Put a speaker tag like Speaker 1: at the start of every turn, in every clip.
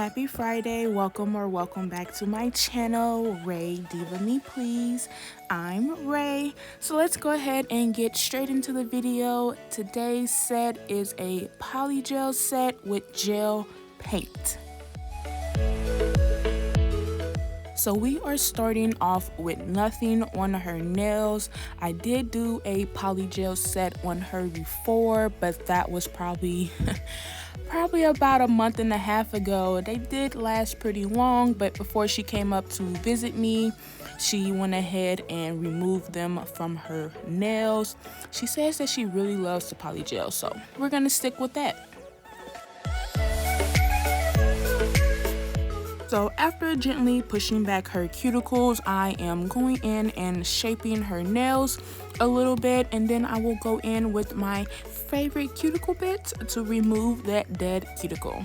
Speaker 1: happy Friday. Welcome back to my channel, Rae-divameplz. I'm Rae. So let's go ahead and get straight into the video. Today's set is a polygel set with gel paint. So we are starting off with nothing on her nails. I did do a polygel set on her before, but that was probably about a month and a half ago. They did last pretty long, but before she came up to visit me, she went ahead and removed them from her nails. She says that she really loves the polygel, so we're gonna stick with that. So after gently pushing back her cuticles, I am going in and shaping her nails a little bit, and then I will go in with my favorite cuticle bits to remove that dead cuticle.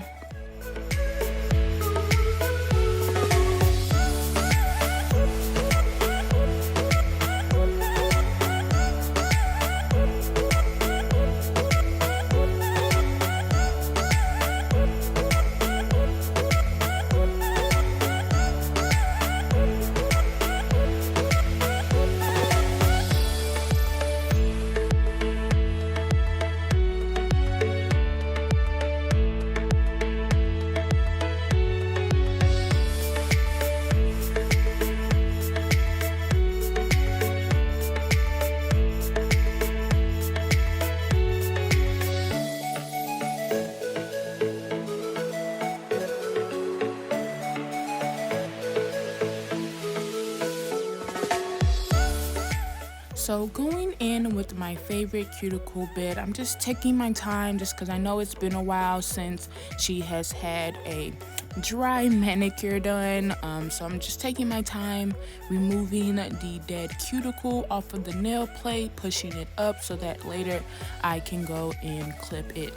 Speaker 1: So going in with my favorite cuticle bit, I'm just taking my time just because I know it's been a while since she has had a dry manicure done. So I'm just taking my time removing the dead cuticle off of the nail plate, pushing it up so that later I can go and clip it.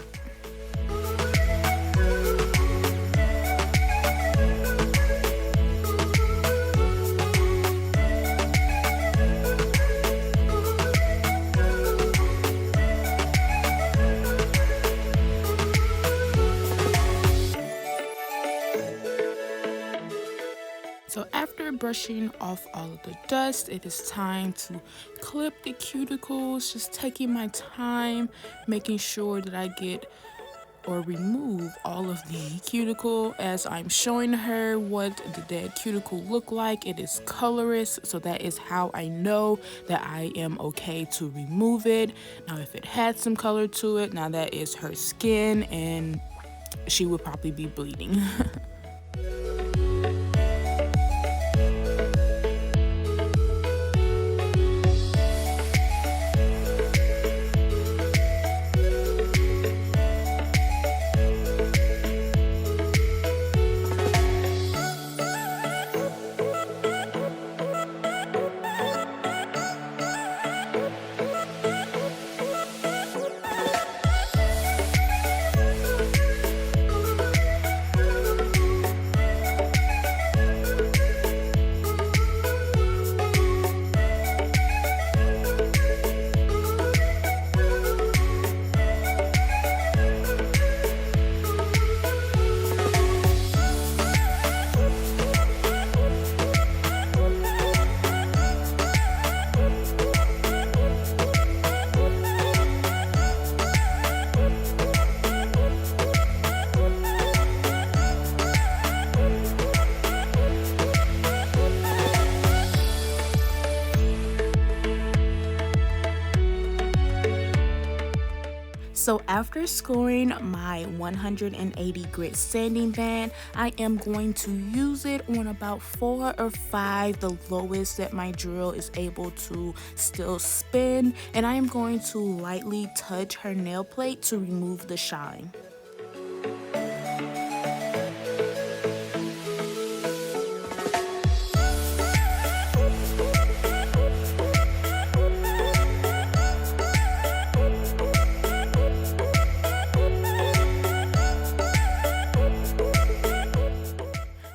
Speaker 1: So after brushing off all of the dust, it is time to clip the cuticles, just taking my time, making sure that I get or remove all of the cuticle as I'm showing her what the dead cuticle look like. It is colorless, so that is how I know that I am okay to remove it. Now if it had some color to it, now that is her skin and she would probably be bleeding. So after scoring my 180 grit sanding band, I am going to use it on about 4 or 5, the lowest that my drill is able to still spin, and I am going to lightly touch her nail plate to remove the shine.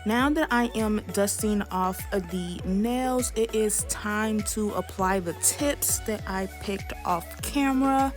Speaker 1: Now that I am dusting off the nails, it is time to apply the tips that I picked off camera.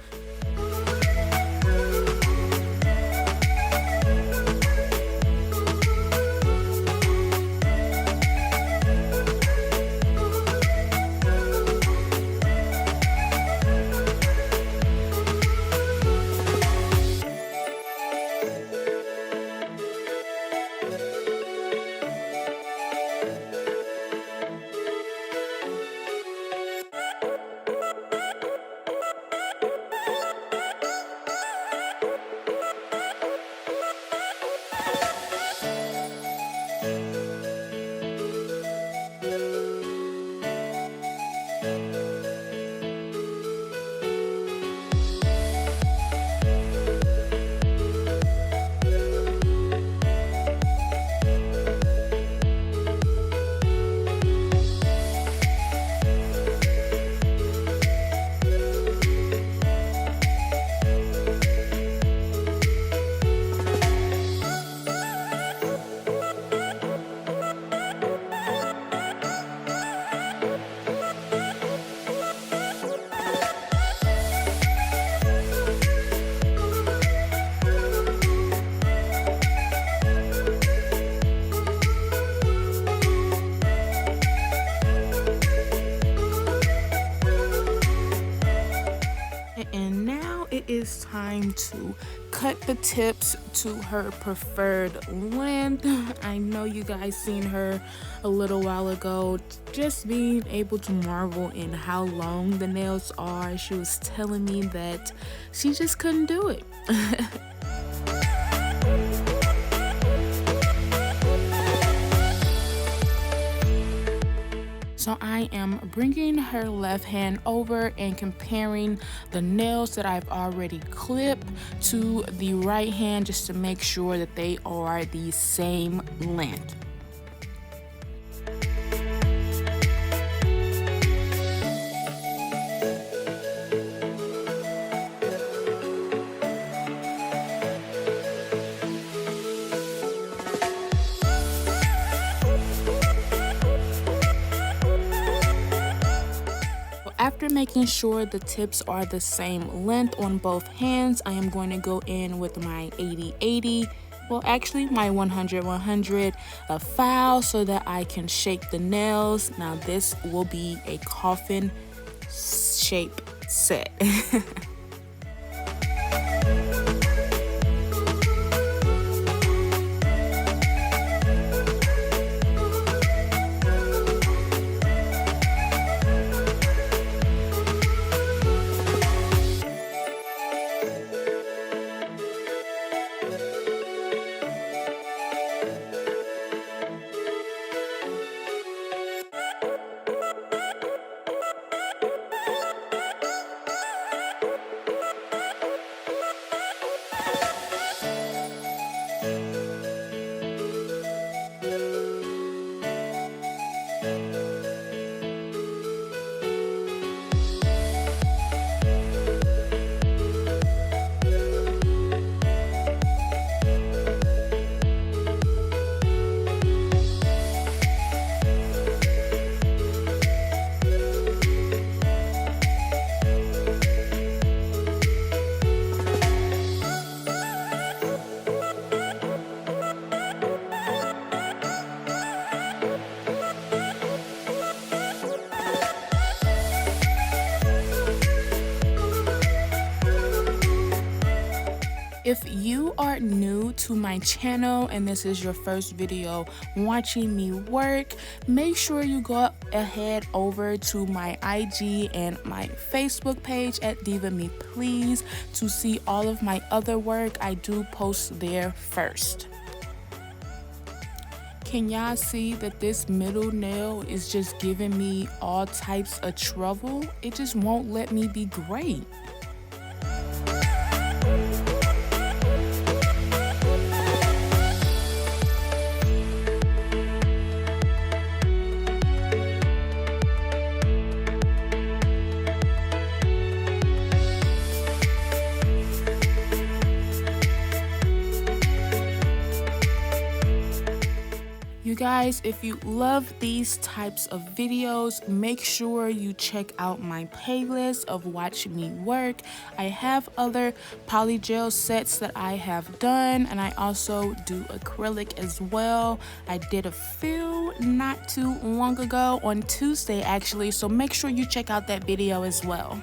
Speaker 1: is time to cut the tips to her preferred length. I know you guys seen her a little while ago, just being able to marvel in how long the nails are. She was telling me that she just couldn't do it. So I am bringing her left hand over and comparing the nails that I've already clipped to the right hand just to make sure that they are the same length. After making sure the tips are the same length on both hands, I am going to go in with my 80-80, well actually my 100-100 file so that I can shape the nails. Now this will be a coffin shape set. If you are new to my channel and this is your first video watching me work, make sure you go ahead over to my IG and my Facebook page at diva-me-please to see all of my other work. I do post there first. Can y'all see that this middle nail is just giving me all types of trouble? It just won't let me be great. You guys, if you love these types of videos, make sure you check out my playlist of Watch Me Work. I have other polygel sets that I have done, and I also do acrylic as well. I did a few not too long ago on Tuesday actually, so make sure you check out that video as well.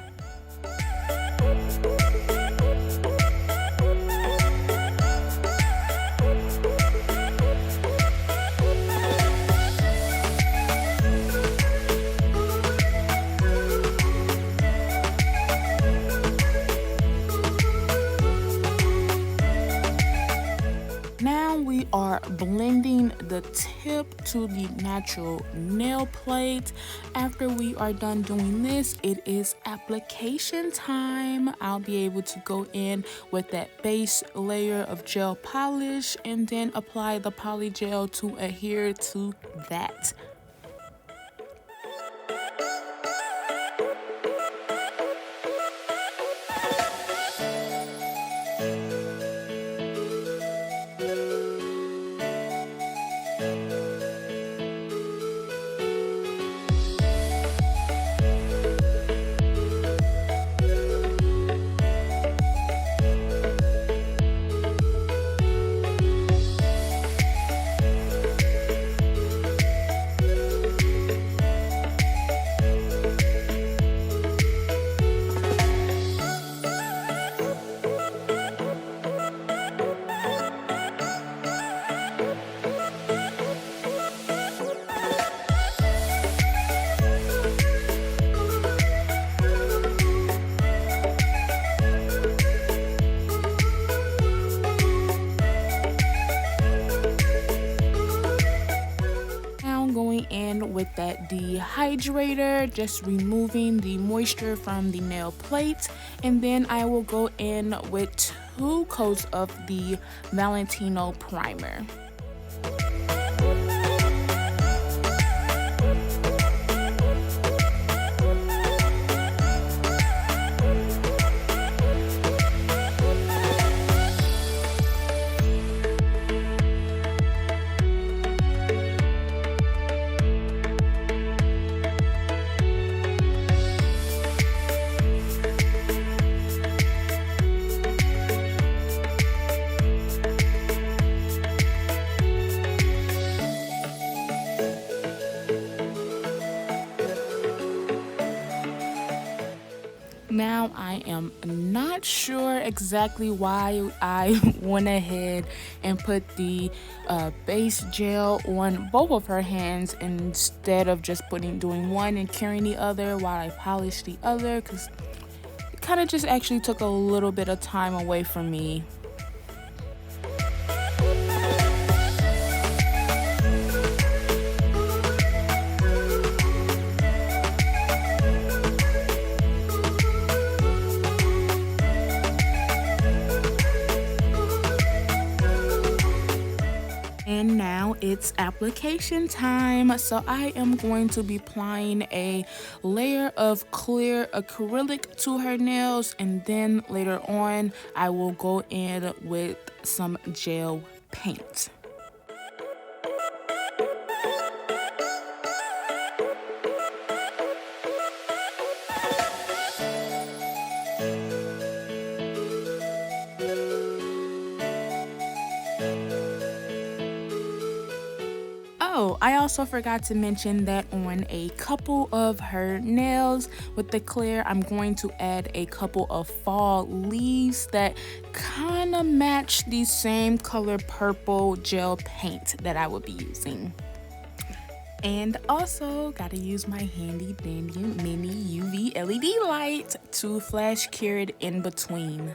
Speaker 1: We are blending the tip to the natural nail plate. After we are done doing this, it is application time. I'll be able to go in with that base layer of gel polish and then apply the polygel to adhere to that. am going in with that dehydrator, just removing the moisture from the nail plate, and then I will go in with 2 coats of the Valentino primer. Now I am not sure exactly why I went ahead and put the base gel on both of her hands instead of just doing one and carrying the other while I polish the other, because it kind of just actually took a little bit of time away from me. And now it's application time. So I am going to be applying a layer of clear acrylic to her nails, and then later on I will go in with some gel paint. Oh, I also forgot to mention that on a couple of her nails with the clear, I'm going to add a couple of fall leaves that kind of match the same color purple gel paint that I would be using. And also gotta use my handy dandy mini UV LED light to flash cure it in between.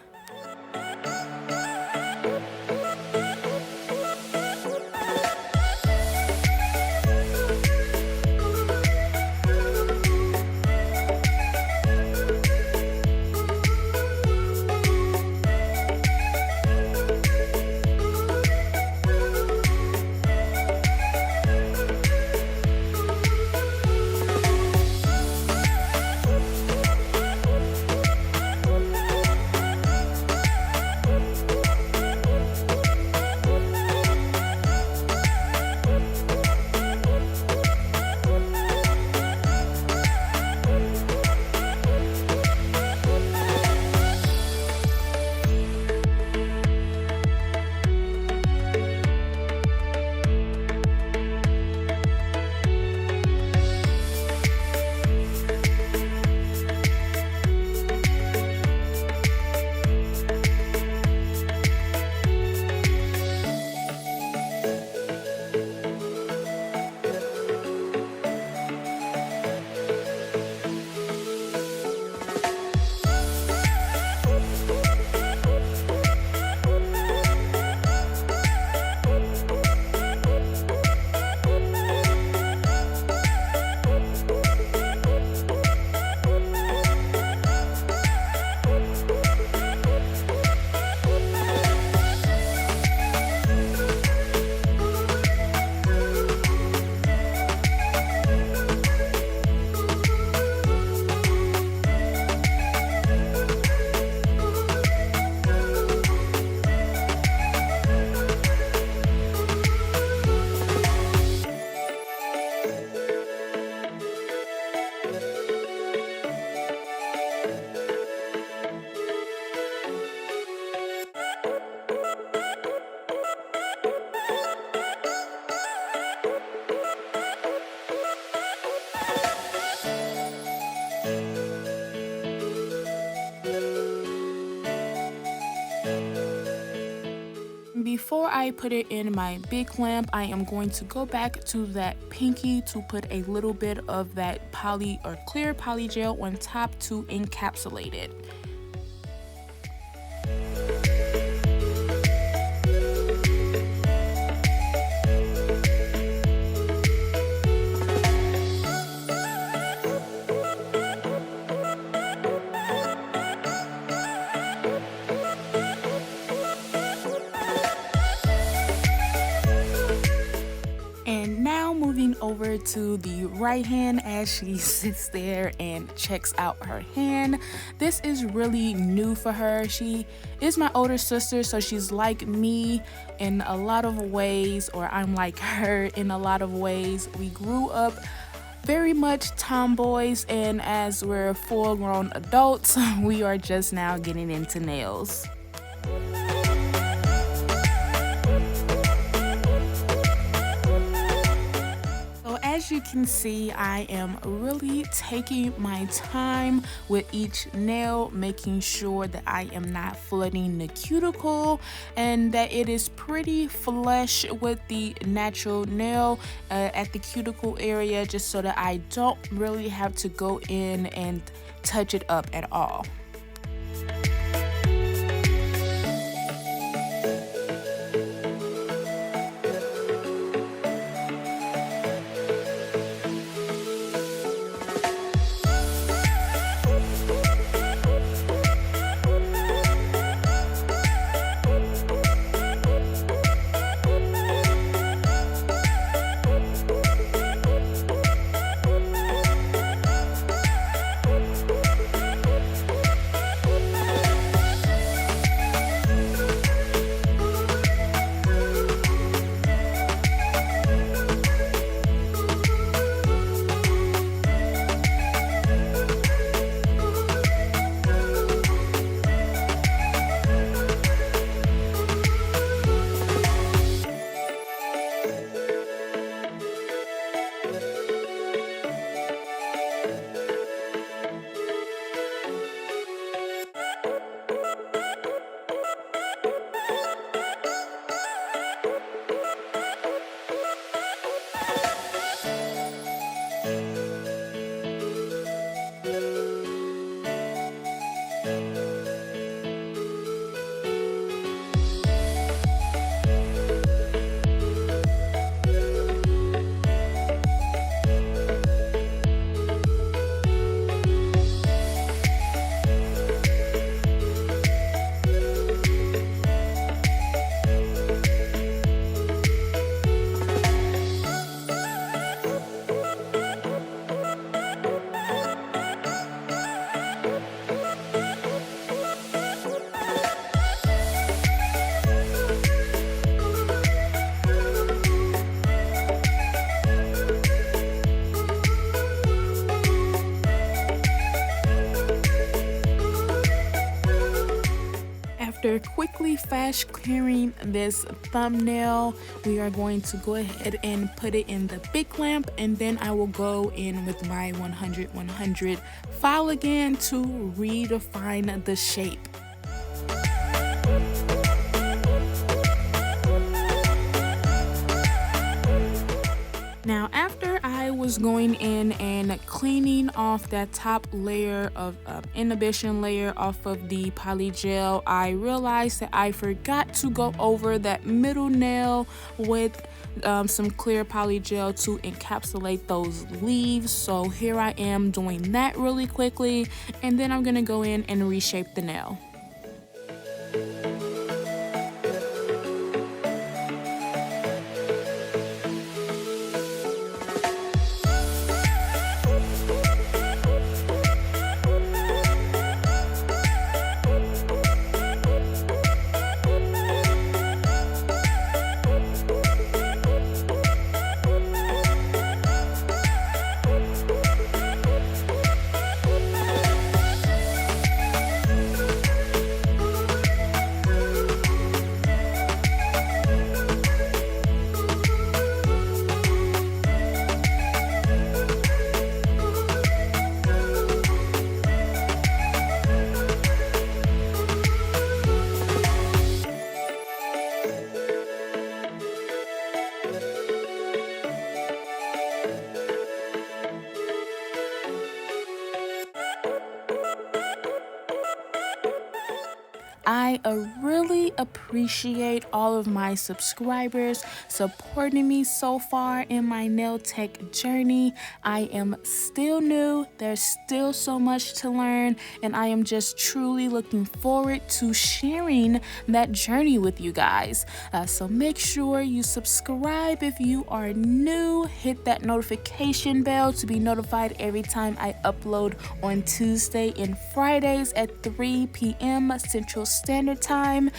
Speaker 1: Before I put it in my big lamp, I am going to go back to that pinky to put a little bit of that clear poly gel on top to encapsulate it. now moving over to the right hand as she sits there and checks out her hand. This is really new for her. She is my older sister, so she's like me in a lot of ways, or I'm like her in a lot of ways. We grew up very much tomboys, and as we're full-grown adults, we are just now getting into nails. As you can see, I am really taking my time with each nail, making sure that I am not flooding the cuticle and that it is pretty flush with the natural nail at the cuticle area, just so that I don't really have to go in and touch it up at all. After quickly fast clearing this thumbnail, we are going to go ahead and put it in the big lamp, and then I will go in with my 100-100 file again to redefine the shape. Now, after I was going in and cleaning off that top layer of inhibition layer off of the polygel, I realized that I forgot to go over that middle nail with some clear polygel to encapsulate those leaves. So here I am doing that really quickly, and then I'm gonna go in and reshape the nail. I really appreciate all of my subscribers supporting me so far in my nail tech journey. I am still new, there's still so much to learn, and I am just truly looking forward to sharing that journey with you guys. So make sure you subscribe if you are new, hit that notification bell to be notified every time I upload on Tuesday and Fridays at 3 p.m. Central Standard Time.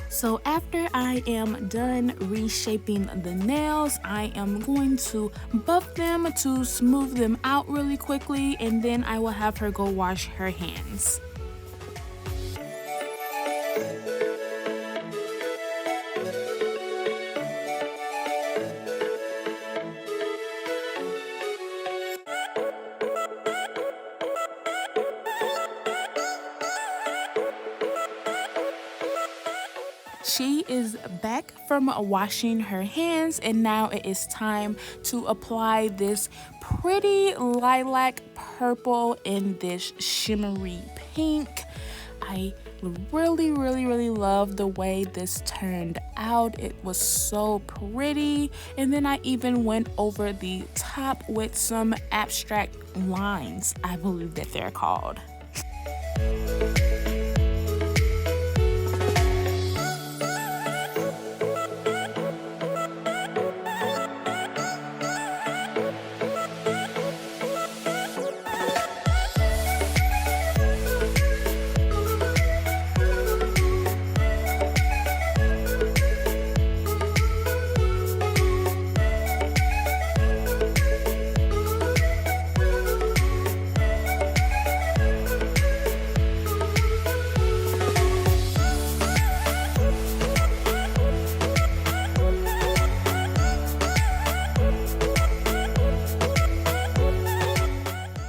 Speaker 1: So after I am done reshaping the nails, I am going to buff them to smooth them out really quickly, and then I will have her go wash her hands. She is back from washing her hands, and now it is time to apply this pretty lilac purple in this shimmery pink. I really love the way this turned out. It was so pretty, and then I even went over the top with some abstract lines, I believe that they're called.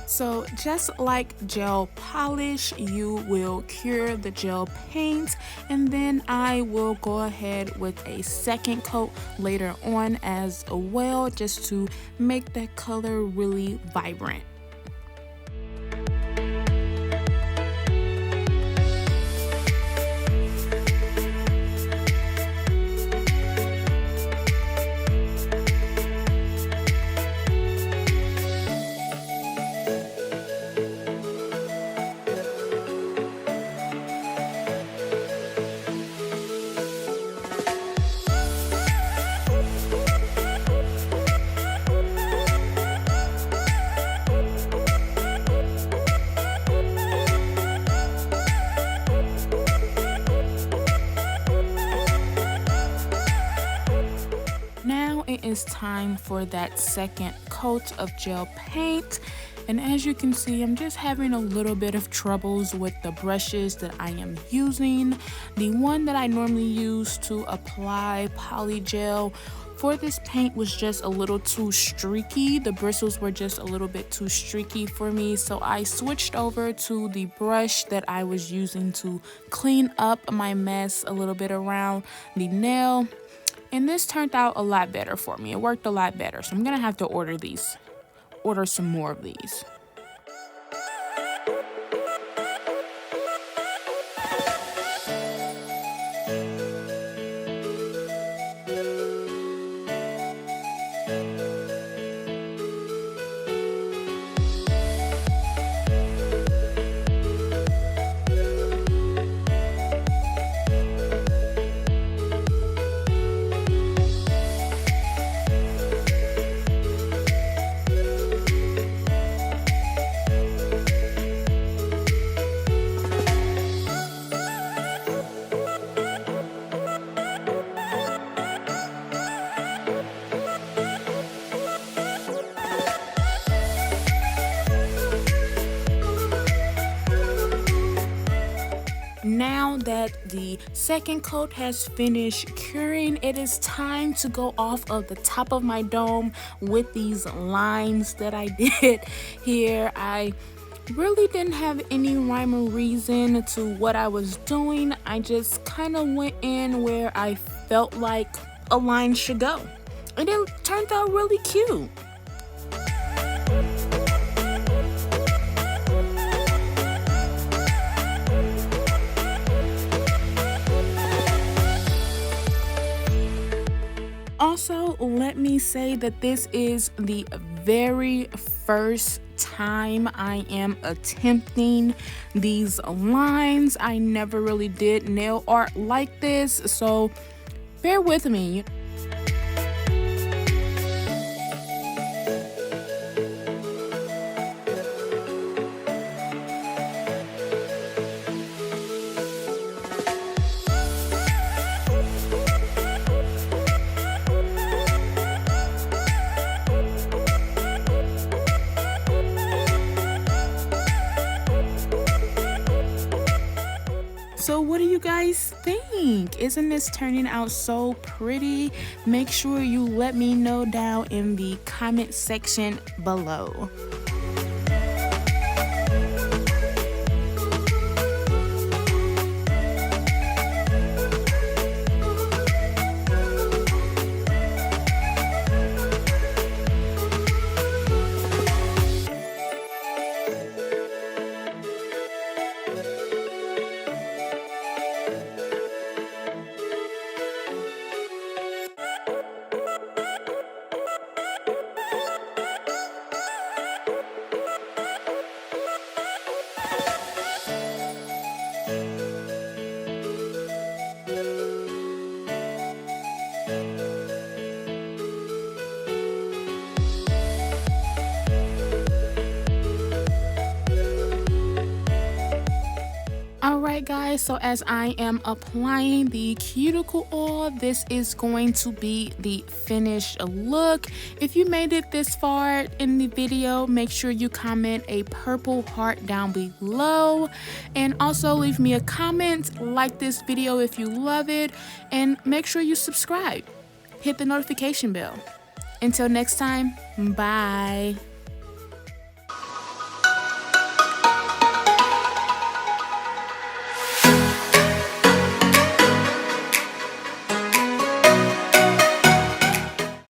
Speaker 1: So just like gel polish, you will cure the gel paint, and then I will go ahead with a second coat later on as well, just to make that color really vibrant. It is time for that second coat of gel paint, And as you can see, I'm just having a little bit of troubles with the brushes that I am using. The one that I normally use to apply Polygel for this paint was just a little too streaky. The bristles were just a little bit too streaky for me, so I switched over to the brush that I was using to clean up my mess a little bit around the nail, and this turned out a lot better for me. It worked a lot better, so I'm gonna have to order some more of these. Now that the second coat has finished curing, it is time to go off of the top of my dome with these lines that I did here. I really didn't have any rhyme or reason to what I was doing. I just kind of went in where I felt like a line should go, and it turned out really cute. Also, let me say that this is the very first time I am attempting these lines. I never really did nail art like this, so bear with me. So what do you guys think? Isn't this turning out so pretty? Make sure you let me know down in the comment section below. Alright guys, so as I am applying the cuticle oil, this is going to be the finished look. If you made it this far in the video, make sure you comment a purple heart down below, and also leave me a comment, like this video if you love it, and make sure you subscribe. Hit the notification bell. Until next time, bye.